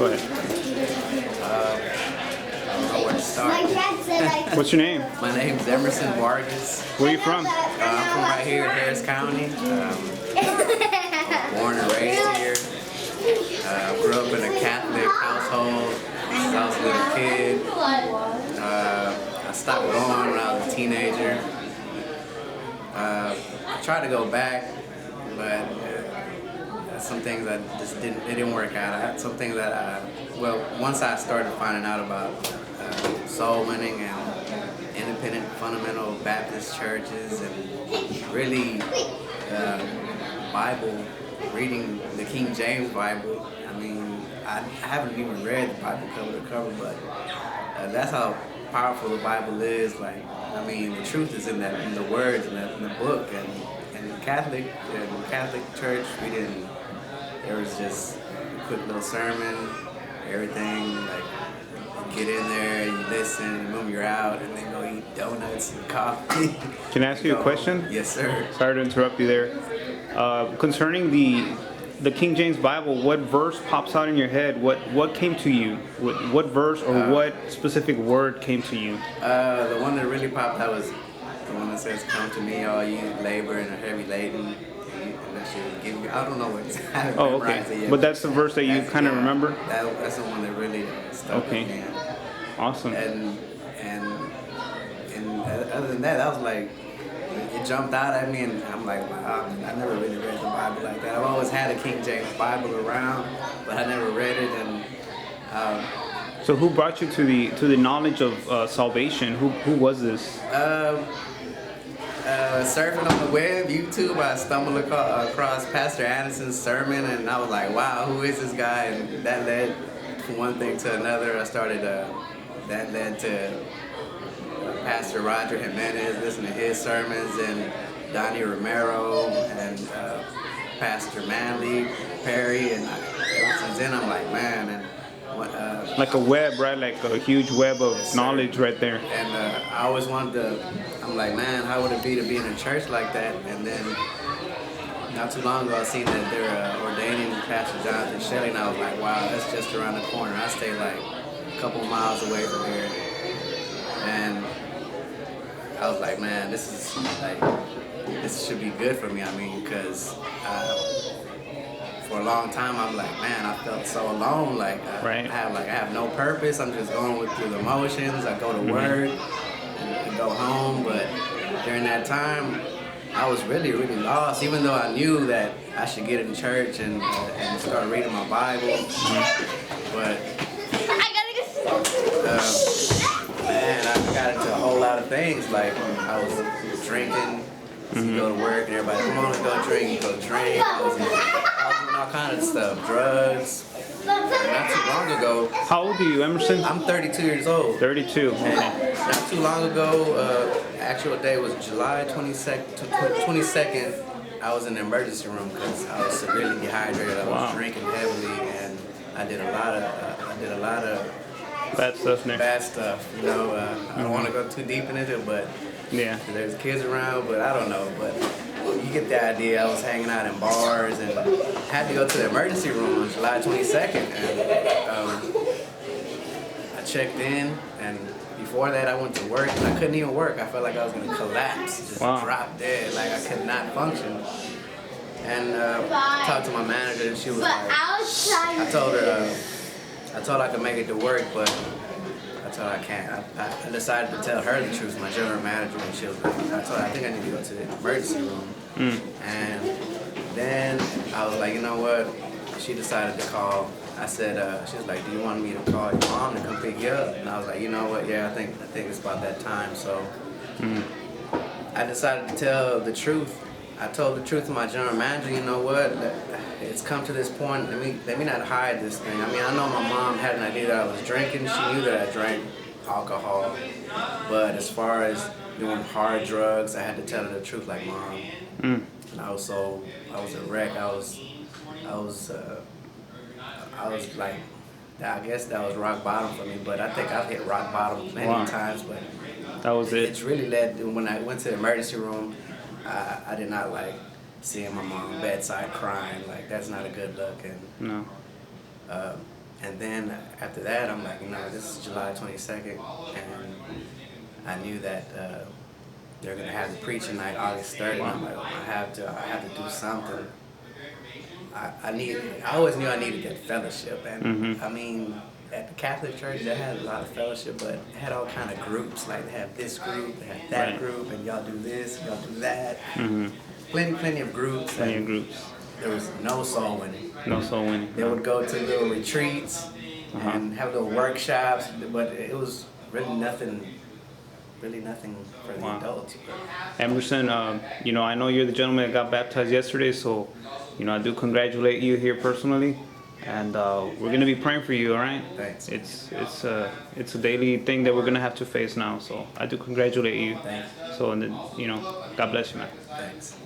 go ahead. I don't know where to start. What's your name? My name's Emerson Vargas. Where are you from? I'm from right here in Harris County. Born and raised here. Grew up in a Catholic household since I was a little kid. I stopped going when I was a teenager. I tried to go back, but some things that just didn't work out. Some things that once I started finding out about soul winning and independent fundamental Baptist churches and really Bible, reading the King James Bible. I mean, I haven't even read the Bible cover to cover, but that's how powerful the Bible is. Like, I mean, the truth is in the words in the book. And in Catholic church, there was just a quick little sermon, everything, like, you get in there, you listen, boom, you're out, and then go eat donuts and coffee. Can I ask you a question? Yes, sir. Sorry to interrupt you there. Concerning the King James Bible, what verse pops out in your head? What came to you? What verse or what specific word came to you? The one that really popped out was the one that says, "Come to me, all you labor and are heavy laden, and that should give you." I don't know what. I haven't memorized it yet, But that's the verse that you kind of remember. That's the one that really stuck with me. Awesome. And other than that, I was like, it jumped out at me, and I'm like, wow, I never really read the Bible like that. I've always had a King James Bible around, but I never read it. And so, who brought you to the knowledge of salvation? Who was this? Surfing on the web, YouTube, I stumbled across Pastor Anderson's sermon, and I was like, wow, who is this guy? And that led from one thing to another. I started, that led to Pastor Roger Jimenez, listening to his sermons, and Donnie Romero, and Pastor Manley Perry, and ever since then I'm like, man, and like a web, right? Like a huge web of knowledge right there. And I always wanted to, I'm like, man, how would it be to be in a church like that? And then not too long ago I seen that they're ordaining Pastor Jonathan Shelley, and I was like, wow, that's just around the corner. I stay like a couple miles away from here. And I was like, man, this should be good for me. I mean, because for a long time, I'm like, man, I felt so alone. Like, I have no purpose. I'm just going through the motions. I go to work and go home. But during that time, I was really, really lost. Even though I knew that I should get in church and start reading my Bible. But man, I got into a whole lot of things. Like, I was drinking. You go to work and everybody, come on, let's go drink. You go drink. I was doing all kinds of stuff, drugs. And not too long ago. How old are you, Emerson? I'm 32 years old. 32. Okay. And not too long ago, actual day was July 22nd. I was in the emergency room because I was severely dehydrated. I was drinking heavily, and I did a lot of bad stuff, Nick. Bad stuff, you know. I don't want to go too deep into it, but yeah, there's kids around, but I don't know. But you get the idea. I was hanging out in bars and had to go to the emergency room on July 22nd. And I checked in, and before that, I went to work, and I couldn't even work. I felt like I was going to collapse, just drop dead, like I could not function. And I talked to my manager, and she was like, I told her I could make it to work, but I told her I can't. I decided to tell her the truth, my general manager, and she was like, I told her I think I need to go to the emergency room. And then I was like, you know what? She decided to call. I said, she was like, do you want me to call your mom to come pick you up? And I was like, you know what? Yeah, I think it's about that time. So I decided to tell the truth. I told the truth to my general manager. You know what? It's come to this point. Let me not hide this thing. I mean, I know my mom had an idea that I was drinking. She knew that I drank alcohol. But as far as doing hard drugs, I had to tell her the truth, like, Mom. And I was a wreck. I was like, I guess that was rock bottom for me. But I think I've hit rock bottom many times. But that was it. It's really led to, when I went to the emergency room, I did not like seeing my mom bedside crying. Like, that's not a good look. And no. And then after that, I'm like, this is July 22nd, and I knew that they're gonna have the preaching night August 3rd. And I'm like, I have to do something. I always knew I needed that fellowship, and I mean, at the Catholic Church, they had a lot of fellowship, but it had all kind of groups. Like they have this group, they have that group, and y'all do this, y'all do that. Plenty of groups. Plenty of groups. There was no soul winning. No soul winning. They would go to little retreats and have little workshops, but it was really nothing for the adults. Emerson, I know you're the gentleman that got baptized yesterday, so I do congratulate you here personally, and we're gonna be praying for you. All right? Thanks. It's a daily thing that we're gonna have to face now. So I do congratulate you. Thanks. So and then, God bless you, man. Thanks.